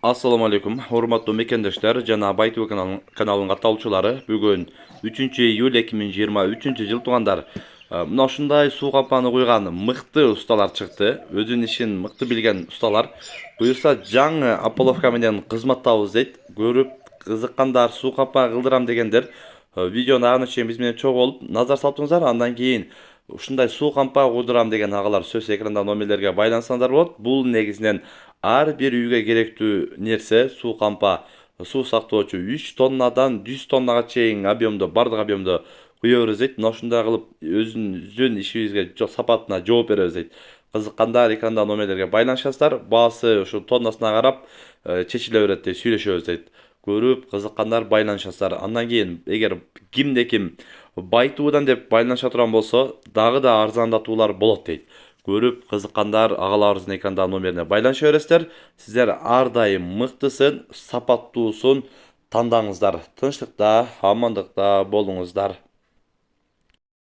Assalamu alaikum, hormatly mekendешler жана Baytu kanalının katılçıları. Bugün 3 iyul 2023 tuğanдар. Mına ушундай суу кампаны куйган мыкты ustalar çıktı. Özün işin mыкты bilgen ustalar. Buyursa жаңы Apolovka менен кызматтабыз дейт. Көрүp кызыккандар, суу кампа кылдырам дегендер видеону агына чейин биз менен чогуу болуп назар салтыңыздар. Андан кийин ушундай суу кампа кудурам деген агалар сөз экранда номерлерге байлансаңдар болот. Бул негизинен ар бир үйгө керектүү нерсе суу кампа, суу сактоочу 3 тоннадан 100 тоннага чейин объемдо, бардык объемдо куя беребиз дейт. Мына ушундай кылып өзүнүн ишибизге сапатына жооп беребиз дейт. Кызыккандар экранда номерлерге байланышасыздар. Баасы ушу тоннасына карап чечиле берет деп сүйлөшөбүз дейт. Көрүп кызыккандар байланышасыздар. Андан кийин эгер кимде ким Baytu'dan деп байланыша турган болсо, дагы да арзандатуулар болот дейт. Көрүп кызыккандар агаларыбыздын экранда номерине байланыша бересиздер. Сиздер ар дайым мыктысын, сапаттуусун тандаңыздар. Тынчтыкта, амандыкта болуңуздар.